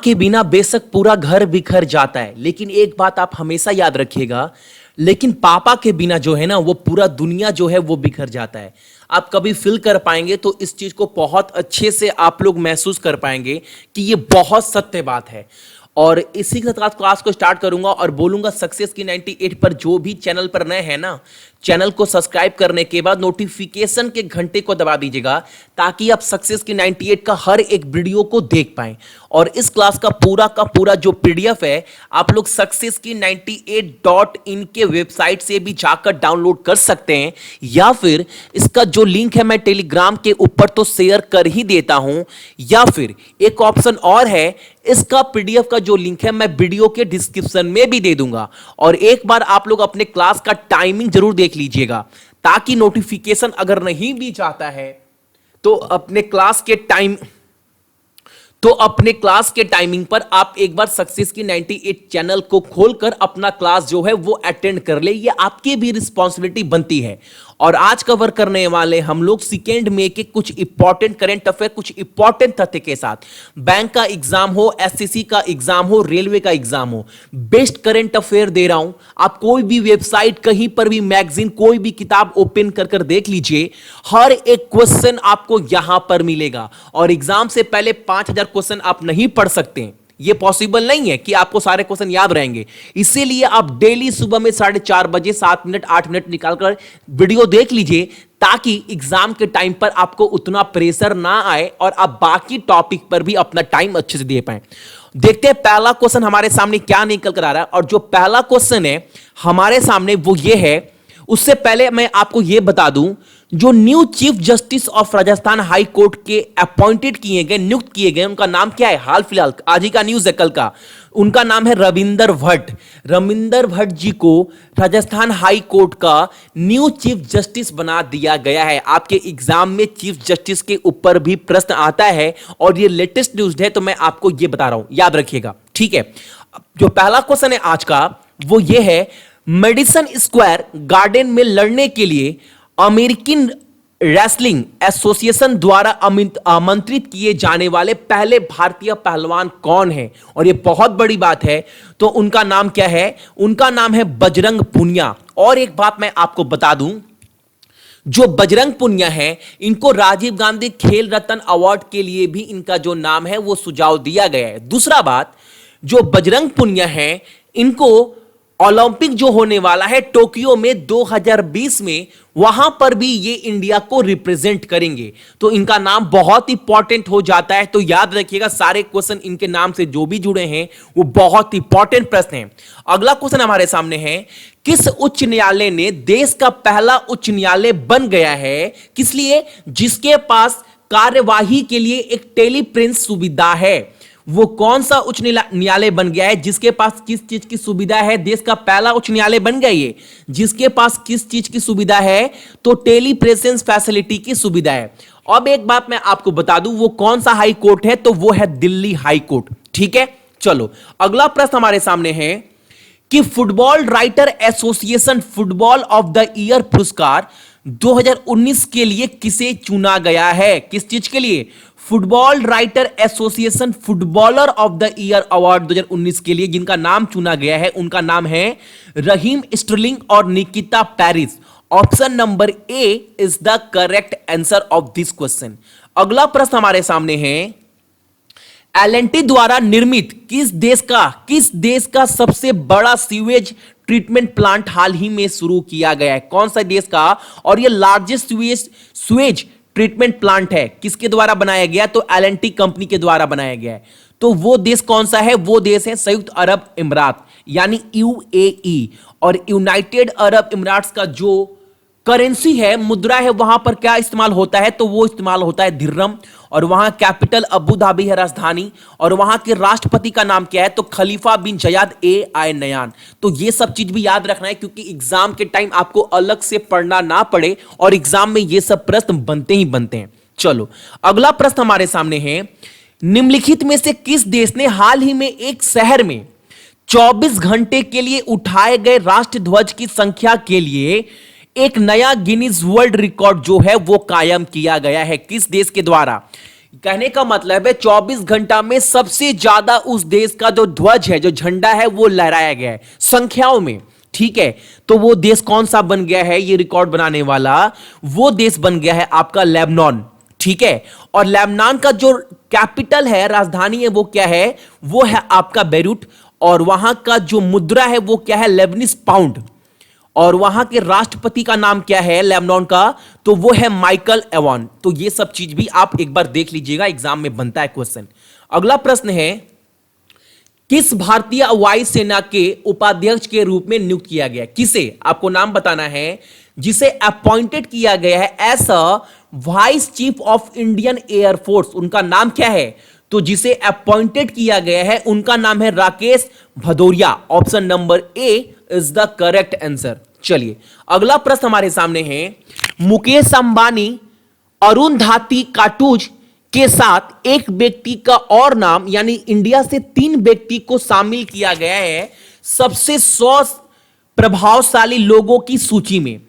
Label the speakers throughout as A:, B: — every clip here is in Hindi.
A: के बिना बेशक पूरा घर बिखर जाता है, लेकिन एक बात आप हमेशा याद रखिएगा, लेकिन पापा के बिना जो है ना वो पूरा दुनिया जो है वो बिखर जाता है। आप कभी फील कर पाएंगे तो इस चीज को बहुत अच्छे से आप लोग महसूस कर पाएंगे कि ये बहुत सत्य बात है। और इसी के साथ क्लास को स्टार्ट करूंगा और बोलूंगा सक्सेस की 98 पर जो भी चैनल पर नए हैं ना, चैनल को सब्सक्राइब करने के बाद नोटिफिकेशन के घंटे को दबा दीजिएगा ताकि आप सक्सेस की 98 का हर एक वीडियो को देख पाएं। और इस क्लास का पूरा जो पीडीएफ है आप लोग सक्सेस की 98.in के वेबसाइट से भी जाकर डाउनलोड कर सकते हैं, या फिर इसका जो लिंक है मैं टेलीग्राम के ऊपर तो शेयर कर ही देता हूं, या फिर एक ऑप्शन और है, इसका पीडीएफ का जो लिंक है मैं वीडियो के डिस्क्रिप्शन में भी दे दूंगा। और एक बार आप लोग अपने क्लास का टाइमिंग जरूर देख लीजिएगा ताकि नोटिफिकेशन अगर नहीं भी जाता है तो अपने क्लास के टाइमिंग पर आप एक बार सक्सेस की 98 चैनल को खोलकर अपना क्लास जो है वो अटेंड कर ले। ये आपकी भी रिस्पॉन्सिबिलिटी बनती है। और आज कवर करने वाले हम लोग सेकेंड में के कुछ इंपॉर्टेंट करंट अफेयर, कुछ इंपॉर्टेंट तथ्य के साथ, बैंक का एग्जाम हो, एसएससी का एग्जाम हो, रेलवे का एग्जाम हो, बेस्ट करंट अफेयर दे रहा हूं। आप कोई भी वेबसाइट, कहीं पर भी मैगजीन, कोई भी किताब ओपन कर देख लीजिए, हर एक क्वेश्चन आपको यहां पर मिलेगा। और एग्जाम से पहले 5000 क्वेश्चन आप नहीं पढ़ सकते, ये पॉसिबल नहीं है कि आपको सारे क्वेश्चन याद रहेंगे। इसीलिए आप डेली सुबह में 4:30 बजे 7 मिनट 8 मिनट निकालकर वीडियो देख लीजिए ताकि एग्जाम के टाइम पर आपको उतना प्रेशर ना आए और आप बाकी टॉपिक पर भी अपना टाइम अच्छे से दे पाएं। देखते हैं पहला क्वेश्चन हमारे सामने क्या निकल कर आ रहा है। और जो पहला क्वेश्चन है हमारे सामने वो ये है, उससे पहले मैं आपको यह बता दूं, जो new chief justice of Rajasthan high court के अपॉइंटेड किए गए, नियुक्त किए गए, उनका नाम क्या है? हाल फिलहाल आज ही का न्यूज है, कल का। उनका नाम है रविंदर भट्ट। रविंदर भट्ट जी को राजस्थान हाई कोर्ट का न्यू चीफ जस्टिस बना दिया गया है। आपके एग्जाम में चीफ जस्टिस के ऊपर भी प्रश्न आता है और ये लेटेस्ट न्यूज है, तो मैं आपको ये बता रहा हूं, याद रखिएगा, ठीक है। जो पहला क्वेश्चन है आज का वो ये है, मेडिसन स्क्वायर गार्डन में लड़ने के लिए अमेरिकन रेसलिंग एसोसिएशन द्वारा आमंत्रित किए जाने वाले पहले भारतीय पहलवान कौन है? और यह बहुत बड़ी बात है, तो उनका नाम क्या है? उनका नाम है बजरंग पुनिया। और एक बात मैं आपको बता दूं, जो बजरंग पुनिया है इनको राजीव गांधी खेल रत्न अवार्ड के लिए भी इनका जो नाम है वो सुझाव दिया गया है। दूसरा बात, जो बजरंग पुनिया है इनको ओलंपिक जो होने वाला है टोक्यो में 2020 में, वहां पर भी ये इंडिया को रिप्रेजेंट करेंगे, तो इनका नाम बहुत इंपॉर्टेंट हो जाता है। तो याद रखिएगा, सारे क्वेश्चन इनके नाम से जो भी जुड़े हैं वो बहुत इंपॉर्टेंट प्रश्न हैं। अगला क्वेश्चन हमारे सामने है, किस उच्च न्यायालय ने देश का पहला उच्च न्यायालय बन गया है? किस लिए? जिसके पास कार्यवाही के लिए एक टेलीप्रिंस सुविधा है। वो कौन सा उच्च न्यायालय बन गया है जिसके पास किस चीज की सुविधा है? देश का पहला उच्च न्यायालय बन गया ये, जिसके पास किस चीज की सुविधा है? तो टेलीप्रेजेंस फैसिलिटी की सुविधा है। अब एक बात मैं आपको बता दूं, वो कौन सा हाई कोर्ट है? तो वो है दिल्ली हाई कोर्ट, ठीक है। चलो अगला प्रश्न हमारे सामने है कि football writer association football of the year पुरस्कार 2019 के लिए किसे चुना गया है? किस चीज के लिए? Football writer association footballer of the year award 2019 के लिए जिनका नाम चुना गया है उनका नाम है रहीम स्टर्लिंग और Nikita Paris. Option number A is the correct answer of this question. अगला प्रश्न हमारे सामने है, एल&टी द्वारा निर्मित किस देश का सबसे बड़ा सीवेज ट्रीटमेंट प्लांट हाल ही में शुरू किया गया है? कौन सा देश का? और यह लार्जेस्ट सीवेज ट्रीटमेंट प्लांट है, किसके द्वारा बनाया गया? तो एल&टी कंपनी के द्वारा बनाया गया है। तो वो देश कौन सा है? वो देश है संयुक्त अरब इमरात, यानी यूएई। और यूनाइटेड अरब इमराट्स का जो करेंसी है, मुद्रा है, वहां पर क्या इस्तेमाल होता है? तो वो इस्तेमाल होता है दिर्हम। और वहां कैपिटल अबू धाबी है, राजधानी। और वहां के राष्ट्रपति का नाम क्या है? तो खलीफा बिन जयाद आल नयान। तो ये सब चीज भी याद रखना है क्योंकि एग्जाम के टाइम आपको अलग से पढ़ना ना पड़े, और एग्जाम में ये सब प्रश्न बनते ही बनते हैं। चलो अगला प्रश्न हमारे सामने है, निम्नलिखित में से किस देश ने हाल ही में एक शहर में 24 घंटे के लिए उठाए गए राष्ट्रध्वज की संख्या के लिए एक नया गिनीज वर्ल्ड रिकॉर्ड जो है वो कायम किया गया है? किस देश के द्वारा? कहने का मतलब है 24 घंटा में सबसे ज्यादा उस देश का जो ध्वज है, जो झंडा है, वो लहराया गया है संख्याओं में। ठीक है, तो वो देश कौन सा बन गया है, ये रिकॉर्ड बनाने वाला वो देश बन गया है आपका लेबनान। ठीक है, और लेबनान का जो कैपिटल है, राजधानी है, वो क्या है, वो है आपका बेरूट। और वहां का जो मुद्रा है वो क्या है, लेबनीज पाउंड। और वहां के राष्ट्रपति का नाम क्या है लेबनान का, तो वो है माइकल एवान। तो ये सब चीज भी आप एक बार देख लीजिएगा, एग्जाम में बनता है क्वेश्चन। अगला प्रश्न है, किस भारतीय वायुसेना के उपाध्यक्ष के रूप में नियुक्त किया गया? किसे, आपको नाम बताना है, जिसे अपॉइंटेड किया गया है as a vice chief of Indian Air Force. उनका नाम क्या है, तो जिसे अपॉइंटेड किया गया है उनका नाम है Rakesh Bhadauria. Option number A is the correct answer. चलिए अगला प्रश्न हमारे सामने है, मुकेश अंबानी, अरुंधति काटूज के साथ एक व्यक्ति का और नाम, यानी इंडिया से 3 व्यक्ति को शामिल किया गया है सबसे 100 प्रभावशाली लोगों की सूची में।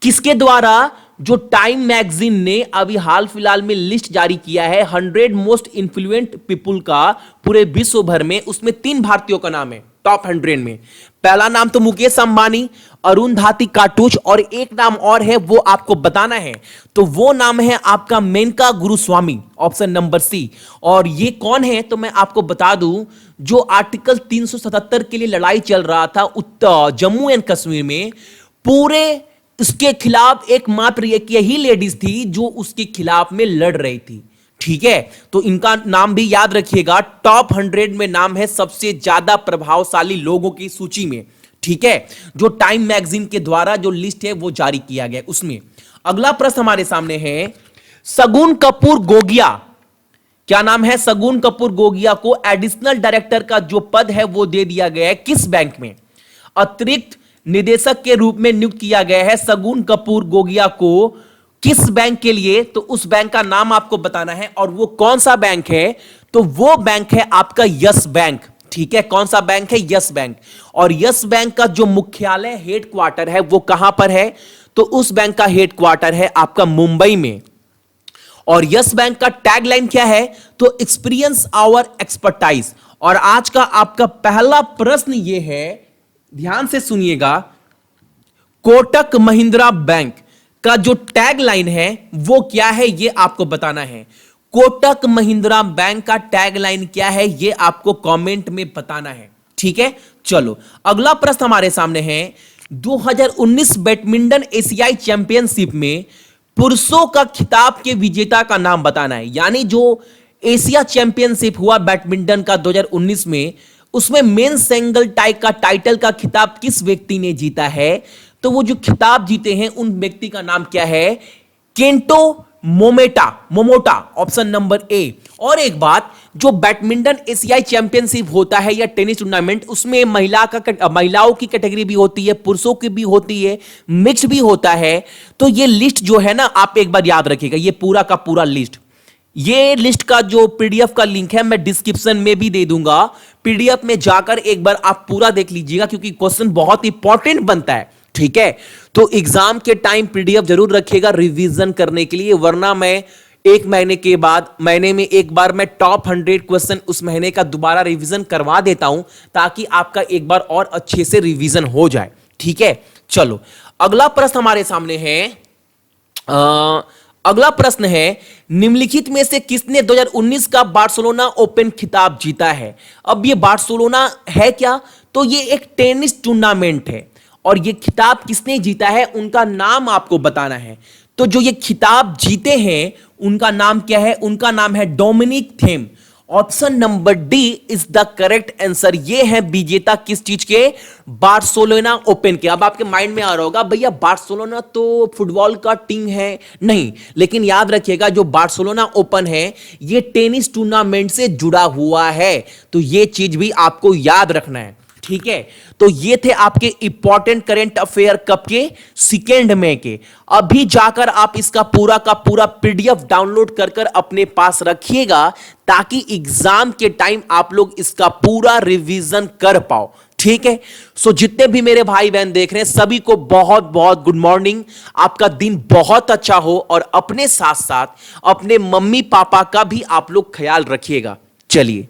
A: किसके द्वारा? जो टाइम मैगजीन ने अभी हाल फिलहाल में लिस्ट जारी किया है 100 मोस्ट इन्फ्लुएंट पीपुल का पूरे विश्व भर में, उसमें 3 भारतीयों का नाम है टॉप 100 में। पहला नाम तो मुकेश अंबानी, अरुंधति काटूच, और एक नाम और है वो आपको बताना है, तो वो नाम है आपका Menaka Guruswamy. Option number C. और ये कौन है, तो मैं आपको बता दूं, जो आर्टिकल 377 के लिए लड़ाई चल रहा था उत्तर जम्मू एंड कश्मीर में, पूरे उसके खिलाफ एकमात्र एक यही लेडीज थी जो उसके खिलाफ में लड़ रही थी। ठीक है, तो इनका नाम भी याद रखिएगा, टॉप 100 में नाम है सबसे ज्यादा प्रभावशाली लोगों की सूची में। ठीक है, जो टाइम मैगजीन के द्वारा जो लिस्ट है वो जारी किया गया उसमें। अगला प्रश्न हमारे सामने है, शगुन कपूर गोगिया, क्या नाम है, शगुन कपूर गोगिया को एडिशनल डायरेक्टर का जो पद है वो दे दिया गया है किस बैंक में? अतिरिक्त निदेशक के रूप में नियुक्त किया गया है शगुन कपूर गोगिया को किस बैंक के लिए? तो उस बैंक का नाम आपको बताना है, और वो कौन सा बैंक है, तो वो बैंक है आपका यस बैंक। ठीक है, कौन सा बैंक है? Yes bank. और यस बैंक का जो मुख्यालय हेडक्वार्टर है वो कहां पर है? तो उस बैंक का हेडक्वार्टर है आपका मुंबई में। और यस बैंक का टैगलाइन क्या है? तो एक्सपीरियंस आवर एक्सपर्टाइज। और आज का आपका पहला प्रश्न यह है, ध्यान से सुनिएगा, कोटक महिंद्रा बैंक का जो टैगलाइन है वो क्या है, ये आपको बताना है। कोटक महिंद्रा बैंक का टैगलाइन क्या है, ये आपको कमेंट में बताना है। ठीक है, चलो अगला प्रश्न हमारे सामने है, 2019 बैडमिंटन एशियाई चैंपियनशिप में पुरुषों का खिताब के विजेता का नाम बताना है। यानी जो एशिया चैंपियनशिप हुआ बैडमिंटन का 2019 में, उसमें मेन सिंगल का टाइटल का खिताब किस व्यक्ति ने जीता है? तो वो जो खिताब जीते हैं उन व्यक्ति का नाम क्या है? Kento Momota. Option number A. और एक बात, जो बैडमिंटन एशियाई चैंपियनशिप होता है या टेनिस टूर्नामेंट, उसमें महिलाओं की कैटेगरी भी होती है, पुरुषों की भी होती है, मिक्स भी होता है। तो ये लिस्ट जो है ना, आप एक बार याद रखिएगा, ये पूरा का पूरा लिस्ट, ये लिस्ट का जो पीडीएफ का लिंक है मैं डिस्क्रिप्शन में भी दे दूंगा। पीडीएफ में जाकर एक बार आप पूरा देख लीजिएगा, क्योंकि क्वेश्चन बहुत इंपॉर्टेंट बनता है। ठीक है, तो एग्जाम के टाइम पीडीएफ जरूर रखिएगा रिवीजन करने के लिए, वरना मैं एक महीने के बाद, महीने में एक बार मैं टॉप 100 क्वेश्चन उस महीने का दोबारा रिवीजन करवा देता हूं, ताकि आपका एक बार और अच्छे से रिवीजन हो जाए। ठीक है, चलो अगला प्रश्न हमारे सामने है, अगला प्रश्न है, निम्नलिखित में से किसने 2019 का बार्सिलोना ओपन खिताब जीता है? अब ये बार्सिलोना है क्या? तो ये एक टेनिस टूर्नामेंट है, और ये खिताब किसने जीता है उनका नाम आपको बताना है। तो जो ये खिताब जीते हैं उनका नाम क्या है? उनका नाम है Dominic Thiem. Option number D is the correct answer. ये है विजेता किस चीज के? बार्सिलोना ओपन के। अब आपके माइंड में आ रहा होगा, भैया बार्सिलोना तो फुटबॉल का टीम है, नहीं, लेकिन याद रखिएगा जो बार्सिलोना ओपन है ये टेनिस टूर्नामेंट से जुड़ा हुआ है, तो ये चीज भी आपको याद रखना है। ठीक है, तो ये थे आपके इंपॉर्टेंट करंट अफेयर कब के? 2 मई के। अभी जाकर आप इसका पूरा का पूरा पीडीएफ डाउनलोड कर कर अपने पास रखिएगा, ताकि एग्जाम के टाइम आप लोग इसका पूरा रिवीजन कर पाओ। ठीक है। सो जितने भी मेरे भाई बहन देख रहे हैं सभी को बहुत बहुत गुड मॉर्निंग। आपका दिन बहुत अच्छा हो और अपने साथ साथ अपने मम्मी पापा का भी आप लोग ख्याल रखिएगा। चलिए